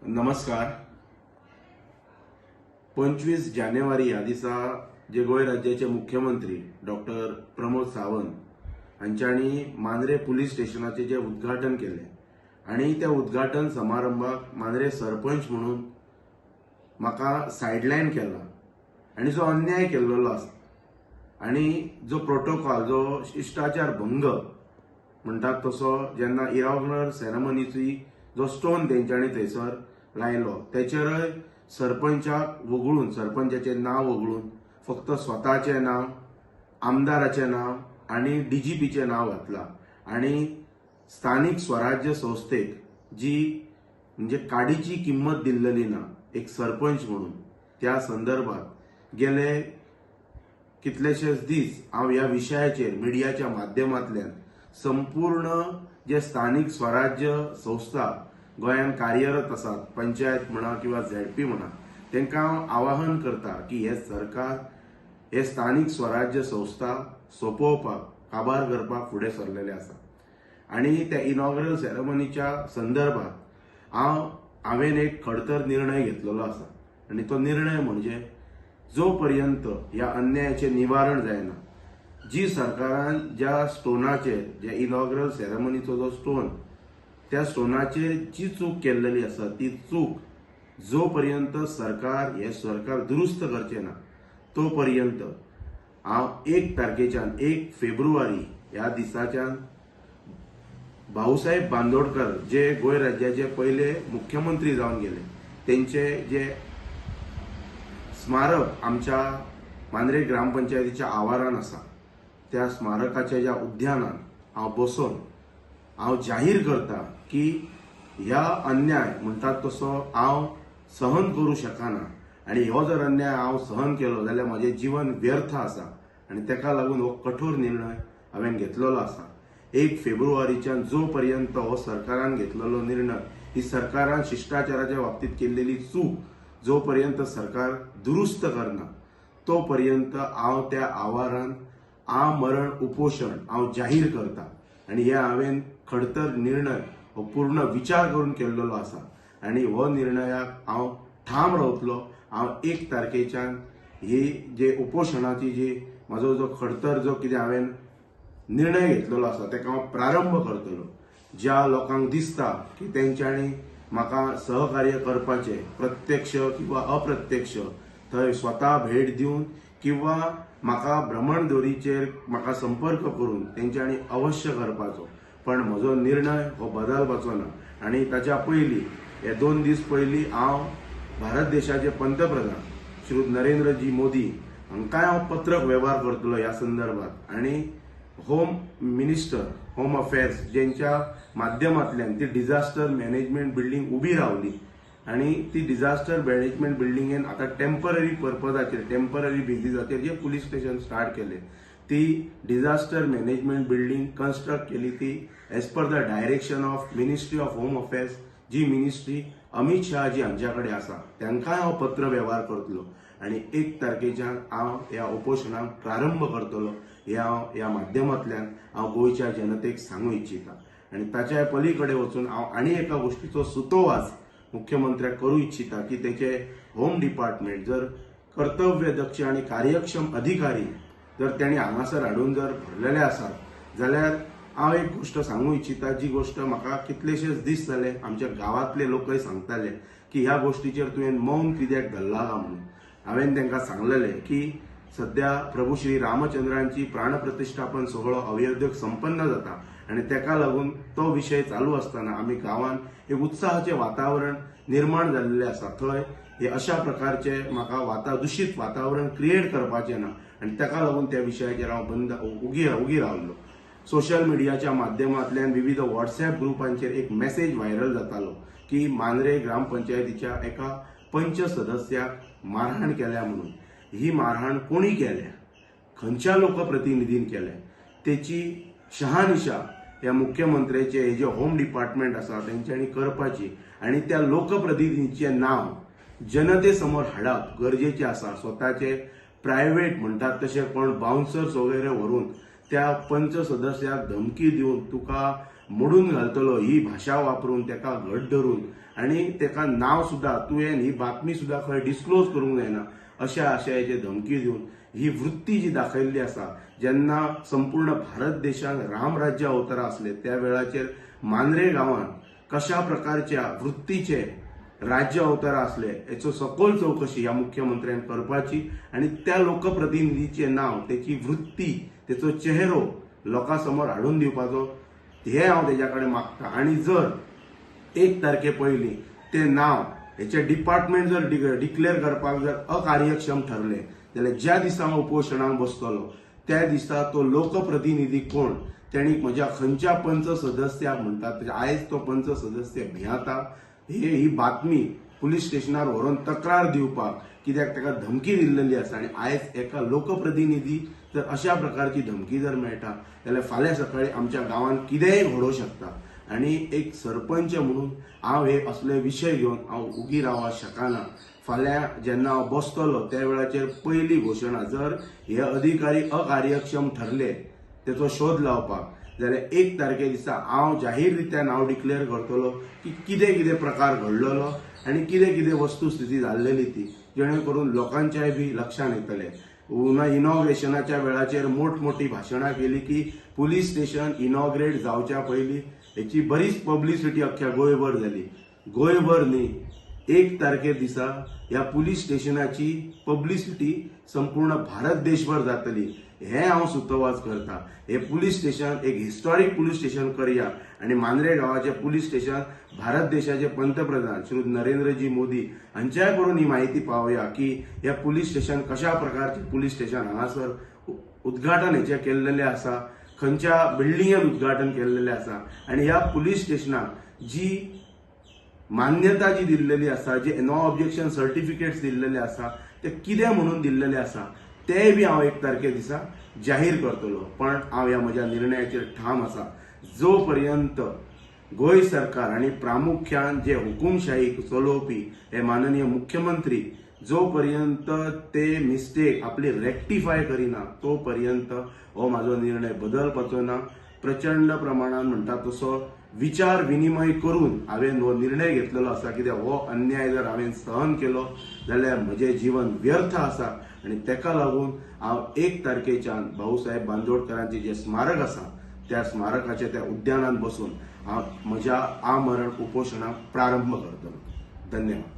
नमस्कार. 25 जानेवारी ह्या दिसा जे गोंय राज्याचे मुख्यमंत्री डॉक्टर प्रमोद सावंत हांच्यांनी मांद्रे पुलीस स्टेशनाचे जे उद्घाटन केले आणि त्या उद्घाटन समारंभाक मांद्रे सरपंच म्हणून म्हाका सायडलायन केला आणि जो अन्याय केल्लो आसा आणि जो प्रोटोकॉल जो शिष्टाचार भंग म्हणतात तसो जेन्ना इनॉग्रल सेरेमनीची जो स्टोन तेंच्यांनी थंयसर लायलो तेचेरय सरपंचाक वगळून सरपंचाचें नांव वगळून फक्त स्वताचें नांव, आमदाराचें नांव आणि डीजीपीचें नांव घातलां आणि स्थानिक स्वराज्य संस्थेक जी म्हणजे काडीची किंमत दिल्लेली ना एक सरपंच म्हणून त्या संदर्भात गेले कितलेशेच दीस हांव ह्या विशयाचेर मिडियाच्या माध्यमांतल्यान संपूर्ण जे स्थानिक स्वराज्य संस्था गोंयांत कार्यरत आसात, पंचायत म्हणा किंवा झेडपी म्हणा, तांकां हांव आवाहन करता की हे सरकार हे स्थानिक स्वराज्य संस्था सोंपोवपाक काबार करपाक फुडें सरलेले आसा आणि त्या इनॉग्रल सेरेमनीच्या संदर्भात हांवें एक खडतर निर्णय घेतलेलो आसा आणि तो निर्णय म्हणजे जो पर्यंत ह्या अन्यायाचें निवारण जायना, जी सरकारान ज्या स्टोनाचेर जे इनॉग्रल सेरेमनीचो जो स्टोन त्या स्टोनाचेर जी चूक केल्लेली आसा ती चूक जो पर्यंत सरकार हे सरकार दुरुस्त करचे ना तो पर्यंत हांव 1 तारखेच्यान 1 फेब्रुवारी ह्या दिसाच्यान भाऊसाहेब बांदोडकर जे गोंय राज्याचे पहिले मुख्यमंत्री जावन गेले तेंचे जे स्मारक आमच्या मांद्रे ग्रामपंचायतीच्या आवारान आसा त्या स्मारकाच्या ज्या उद्यानान हांव बसून हांव जाहीर करता की ह्या अन्याय म्हणटात तसो हांव सहन करूं शकना आणि हो जर अन्याय हांव सहन केलो जाल्यार म्हजें जीवन व्यर्थ आसा आणि तेका लागून हो कठोर निर्णय हांवें घेतलेलो आसा. 1 फेब्रुवारीच्यान जो पर्यंत हो सरकारान घेतलेलो निर्णय ही सरकारान शिष्टाचाराच्या बाबतीत केल्लेली चूक जो पर्यंत सरकार दुरुस्त करना तो पर्यंत हांव त्या आवारान आमरण उपोषण हांव जाहीर करता आणि हे हांवें खडतर निर्णय हो पूर्ण विचार करून केल्लो आसा आणि हो निर्णयाक हांव ठाम रावतलो. हांव 1 तारखेच्यान ही जे उपोषणाची जी म्हजो जो खडतर जो कितें हांवें निर्णय घेतलेलो आसा तेका हांव प्रारंभ करतलो. ज्या लोकांक दिसता की तेंच्यांनी म्हाका सहकार्य करपाचें प्रत्यक्ष किंवा अप्रत्यक्ष थंय स्वता भेट दिवन किंवा म्हाका भ्रमणध्वरीचेर म्हाका संपर्क करून तेंच्यांनी अवश्य करपाचो, पण म्हजो निर्णय हो बदलपाचो ना आणि ताच्या पयलीं हे 2 दीस पयलीं हांव भारत देशाचे पंतप्रधान श्री नरेंद्रजी मोदी हांकांय हांव पत्रक व्यवहार करतलो ह्या संदर्भात आणि होम मिनिस्टर होम अफेअर्स जेंच्या माध्यमांतल्यान ती डिझास्टर मॅनेजमेंट बिल्डींग उबी रावली आणि ती डिझास्टर मॅनेजमेंट बिल्डिंगेन आता टेम्पररी पर्पजाचेर टेम्पररी बेसिसाचेर जे पुलीस स्टेशन स्टार्ट केले ती डिझास्टर मॅनेजमेंट बिल्डिंग कन्स्ट्रक्ट केली ती as per the direction of ministry of home affairs जी मिनिस्ट्री अमित शहाजी हांच्याकडे आसा तांकांय हांव पत्र व्यवहार करतलो आणि 1 तारखेच्यान हांव ह्या उपोषणाक प्रारंभ करतलो हे हांव ह्या माध्यमांतल्यान हांव गोंयच्या जनतेक सांगूं इच्छिता आणि ताच्या पलीकडे वचून हांव आनी एका गोष्टीचो सुतोवाच मुख्यमंत्र्याक करूं इच्छिता की तेचे होम डिपार्टमेंट जर कर्तव्यदक्ष आणि कार्यक्षम अधिकारी जर त्यांनी हांगासर हाडून जर भरलेले आसात जाल्यार हांव एक गोष्ट सांगूं इच्छिता जी गोष्ट म्हाका कितलेशेच दीस जाले आमच्या गांवांतले लोकय सांगताले की ह्या गोष्टीचेर तुवें मौन कित्याक धरला म्हणून. हांवें तांकां सांगलेलें की सध्या प्रभू श्री रामचंद्रांची प्राणप्रतिष्ठापन सोहळो अवैधक संपन्न जाता आणि तेका लागून तो विषय चालू असताना आमी गांवांत एक उत्साहाचें वातावरण निर्माण जाल्लें आसा. थंय हे अशा प्रकारचे म्हाका दूषित वातावरण क्रिएट करपाचें ना आणि तेका लागून त्या विशयाचेर हांव उगी रावल्लो. सोशल मिडियाच्या माध्यमांतल्यान विविध व्हॉट्सॲप ग्रुपांचेर एक मेसेज व्हायरल जातालो की मांद्रे ग्रामपंचायतीच्या एका पंच सदस्याक मारहाण केल्या म्हणून. ही मारहाण कोणी केल्या, खंयच्या लोकप्रतिनिधीन केल्या तेची शहानिशा ह्या मुख्यमंत्र्याचे हे जे होम डिपार्टमेंट आसा तेंच्यांनी करपाची आणि त्या लोकप्रतिनिधीचें नांव जनते समोर हाडप गरजेचें आसा. स्वताचे प्रायव्हेट म्हणटात तशें कोण बाउन्सर्स वगैरे व्हरून त्या पंच सदस्याक धमकी दिवन तुका मोडून घालतलो ही भाषा वापरून तेका घट धरून आणि तेका नाव सुद्धा तुवें ही बातमी सुद्धा खंय डिस्क्लोज करूंक जायना अशा आशयाचे धमकी दिवन ही वृत्ती जी दाखयल्ली आसा जेन्ना संपूर्ण भारत देशात रामराज्य अवतरा असले त्या वेळाचेर मांद्रे गांवांत कशा प्रकारच्या वृत्तीचे राज्य अवतार असले याचो सखोल चौकशी ह्या मुख्यमंत्र्यान करपाची आणि त्या लोकप्रतिनिधीचे नाव त्याची वृत्ती त्याचो चेहरो लोकांसमोर हाडून दिवपाचो हे हांव तेज्या कडेन मागता आणि जर 1 तारखे पयलीं ते नाव हेचे डिपार्टमेंट जर डिक्लेअर करपाक जर अकार्यक्षम ठरले जाल्यार ज्या दिसा हांव उपोशणाक बसतलो त्या दिसा तो लोकप्रतिनिधी कोण त्यांनी म्हज्या खंयच्या पंच सदस्याक म्हणटात आयज तो पंच सदस्य भियाता ही बातमी पुलीस स्टेशनार व्हरून तक्रार दिवपाक कित्याक ताका धमकी दिल्लेली आसा आणि आयज एका लोकप्रतिनिधी जर अशा प्रकारची धमकी जर मेळटा जाल्यार फाल्यां सकाळी आमच्या गांवांत कितेंय घडोवंक शकता आणि एक सरपंच म्हणून हांव हे असले विशय घेवन हांव उगी रावंक शकना फाल्यां जेन्ना हांव बसतलो त्या वेळाचेर पयली घोशणा जर हे अधिकारी अकार्यक्षम ठरले तेचो शोध लावपाक जाल्यार 1 तारखे दिसा हांव जाहीर रित्या नाव डिक्लेअर करतलो की कितें कितें प्रकार घडलेलो आणि कितें कितें वस्तुस्थिती जाल्लेली ती जेणे करून लोकांच्याय बी लक्षांत येतले इनॉग्रेशनाच्या वेळाचेर मोठमोठी भाशणां केली की पुलीस स्टेशन इनॉग्रेट जावच्या पयलीं हेची बरीच पब्लिसिटी अख्ख्या गोंयभर जाली गोंयभर न्ही 1 तारखे दिसा ह्या पुलीस स्टेशनाची पब्लिसिटी संपूर्ण भारत देशभर जातली हे हांव सुतोवाच करता हे पुलीस स्टेशन एक हिस्टॉरिक पुलीस स्टेशन करया आणि मांद्रे गावाचे पुलीस स्टेशन भारत देशाचे पंतप्रधान श्री नरेंद्रजी मोदी हांच्या कडून ही माहिती पावया की हे पुलीस स्टेशन कशा प्रकारचे पुलीस स्टेशन हांगासर उद्घाटन हेचे केल्लेले आसा खंयच्या बिल्डिंगेन उद्घाटन केल्लेले आसा आणि ह्या पुलीस स्टेशनाक जी मान्यता जी दिल्लेली आसा जे नो ऑब्जेक्शन सर्टिफिकेट्स दिल्लेले आसा ते कितें म्हणून दिल्लेले आसा ते बी हांव 1 तारखे दिसा जाहीर करतलो पण हांव ह्या म्हज्या निर्णयाचेर ठाम आसा जो पर्यंत गोंय सरकार आणि प्रामुख्यान जे हुकुमशाही चलोवपी हे माननीय मुख्यमंत्री जो पर्यंत ते मिस्टेक आपली रेक्टिफाय करिना तो पर्यंत हो म्हाजो निर्णय बदलपाचो ना प्रचंड प्रमाणात म्हणटा तसो विचार विनिमय करून हांवें हो निर्णय घेतलेलो आसा कित्याक हो अन्याय जर हांवें सहन केलो जाल्यार म्हजें जीवन व्यर्थ आसा आणि तेका लागून हांव 1 तारखेच्यान भाऊसाहेब बांदोडकरांचें जें स्मारक आसा त्या स्मारकाच्या त्या उद्यानात बसून हांव म्हज्या आमरण उपोशणाक प्रारंभ करतलो धन्यवाद.